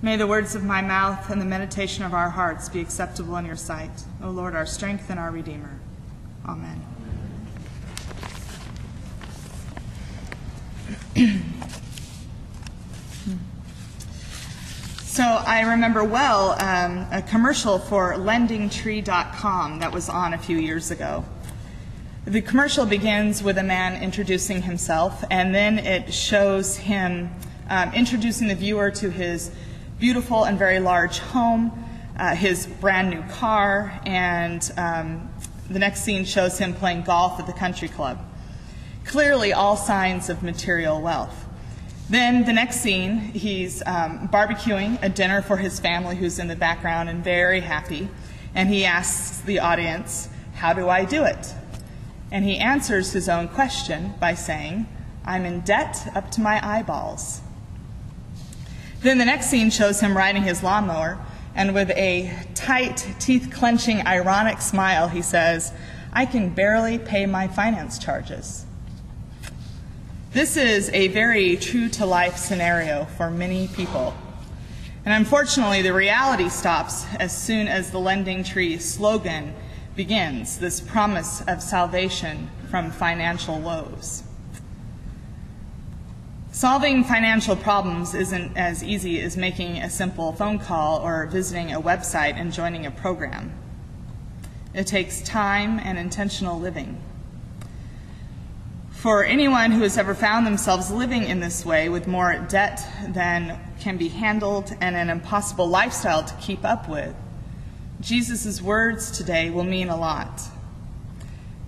May the words of my mouth and the meditation of our hearts be acceptable in your sight, O Lord, our strength and our Redeemer. Amen. So I remember well a commercial for lendingtree.com that was on a few years ago. The commercial begins with a man introducing himself, and then it shows him introducing the viewer to his beautiful and very large home, his brand new car, and the next scene shows him playing golf at the country club. Clearly all signs of material wealth. Then the next scene, he's barbecuing a dinner for his family who's in the background and very happy. And he asks the audience, "How do I do it?" And he answers his own question by saying, "I'm in debt up to my eyeballs." Then the next scene shows him riding his lawnmower, and with a tight, teeth-clenching, ironic smile, he says, "I can barely pay my finance charges." This is a very true-to-life scenario for many people. And unfortunately, the reality stops as soon as the Lending Tree slogan begins, this promise of salvation from financial woes. Solving financial problems isn't as easy as making a simple phone call or visiting a website and joining a program. It takes time and intentional living. For anyone who has ever found themselves living in this way with more debt than can be handled and an impossible lifestyle to keep up with, Jesus' words today will mean a lot.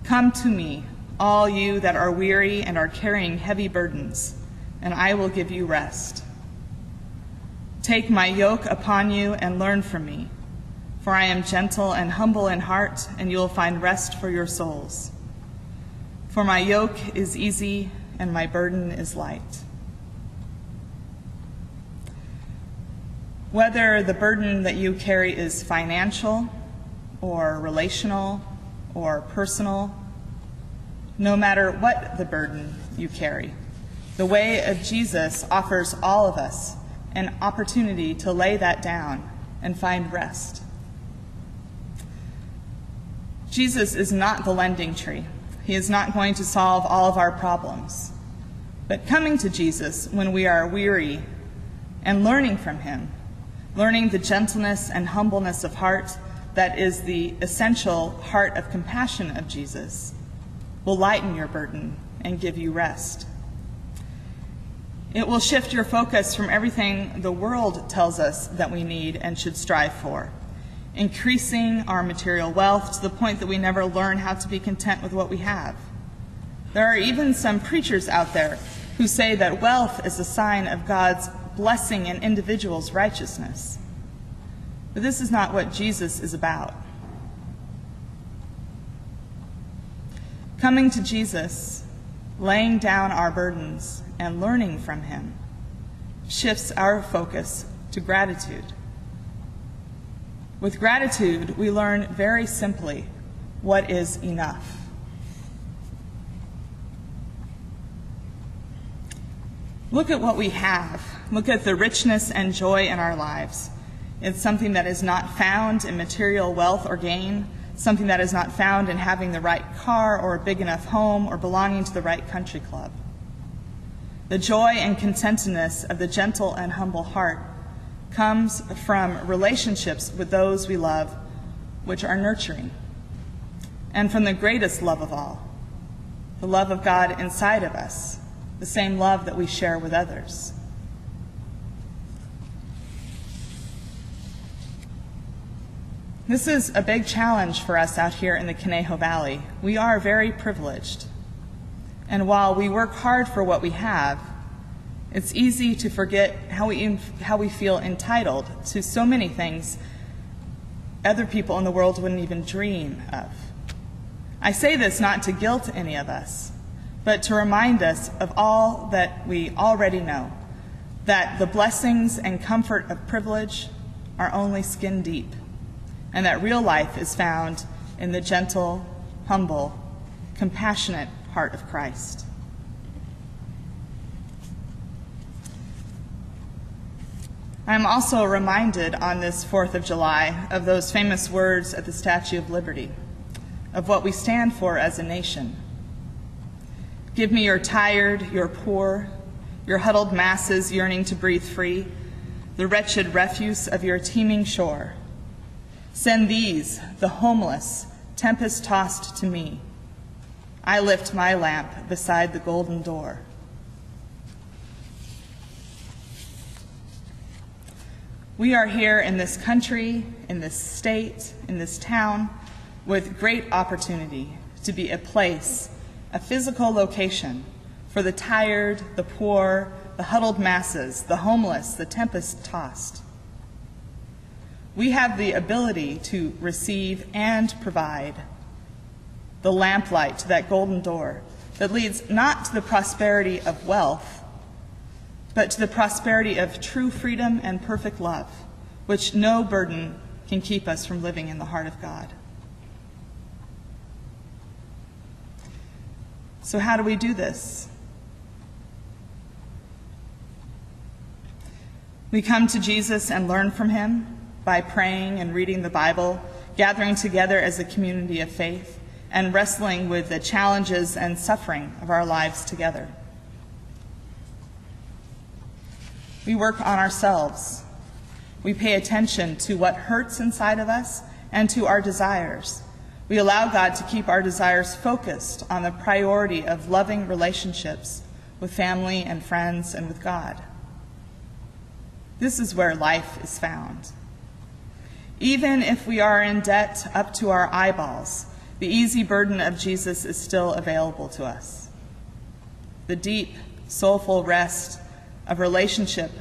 "Come to me, all you that are weary and are carrying heavy burdens, and I will give you rest. Take my yoke upon you and learn from me, for I am gentle and humble in heart, and you will find rest for your souls. For my yoke is easy and my burden is light." Whether the burden that you carry is financial or relational or personal, no matter what the burden you carry, the way of Jesus offers all of us an opportunity to lay that down and find rest. Jesus is not the lending tree. He is not going to solve all of our problems. But coming to Jesus when we are weary and learning from him, learning the gentleness and humbleness of heart that is the essential heart of compassion of Jesus, will lighten your burden and give you rest. It will shift your focus from everything the world tells us that we need and should strive for, increasing our material wealth to the point that we never learn how to be content with what we have. There are even some preachers out there who say that wealth is a sign of God's blessing an individual's righteousness. But this is not what Jesus is about. Coming to Jesus, laying down our burdens, and learning from him shifts our focus to gratitude. With gratitude, we learn very simply what is enough. Look at what we have. Look at the richness and joy in our lives. It's something that is not found in material wealth or gain, something that is not found in having the right car or a big enough home or belonging to the right country club. The joy and contentedness of the gentle and humble heart comes from relationships with those we love, which are nurturing, and from the greatest love of all, the love of God inside of us, the same love that we share with others. This is a big challenge for us out here in the Conejo Valley. We are very privileged. And while we work hard for what we have, it's easy to forget how we feel entitled to so many things other people in the world wouldn't even dream of. I say this not to guilt any of us, but to remind us of all that we already know, that the blessings and comfort of privilege are only skin deep, and that real life is found in the gentle, humble, compassionate heart of Christ. I'm also reminded on this 4th of July of those famous words at the Statue of Liberty, of what we stand for as a nation. Give me your tired, your poor, your huddled masses yearning to breathe free, the wretched refuse of your teeming shore. Send these, the homeless, tempest-tossed to me. I lift my lamp beside the golden door. We are here in this country, in this state, in this town, with great opportunity to be a place, a physical location for the tired, the poor, the huddled masses, the homeless, the tempest-tossed. We have the ability to receive and provide the lamplight to that golden door that leads not to the prosperity of wealth, but to the prosperity of true freedom and perfect love, which no burden can keep us from living in the heart of God. So how do we do this? We come to Jesus and learn from him by praying and reading the Bible, gathering together as a community of faith, and wrestling with the challenges and suffering of our lives together. We work on ourselves. We pay attention to what hurts inside of us and to our desires. We allow God to keep our desires focused on the priority of loving relationships with family and friends and with God. This is where life is found. Even if we are in debt up to our eyeballs, the easy burden of Jesus is still available to us. The deep, soulful rest of relationship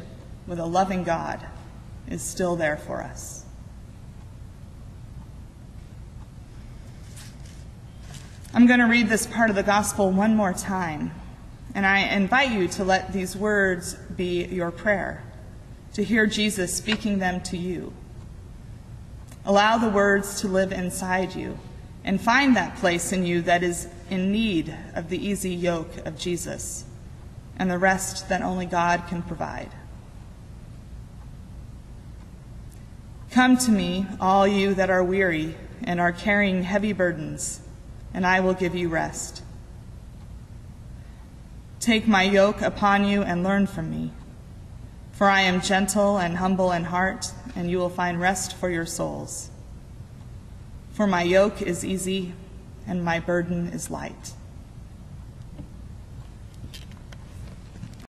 with a loving God is still there for us. I'm going to read this part of the gospel one more time, and I invite you to let these words be your prayer, to hear Jesus speaking them to you. Allow the words to live inside you, and find that place in you that is in need of the easy yoke of Jesus and the rest that only God can provide. Come to me, all you that are weary and are carrying heavy burdens, and I will give you rest. Take my yoke upon you and learn from me, for I am gentle and humble in heart, and you will find rest for your souls. For my yoke is easy and my burden is light.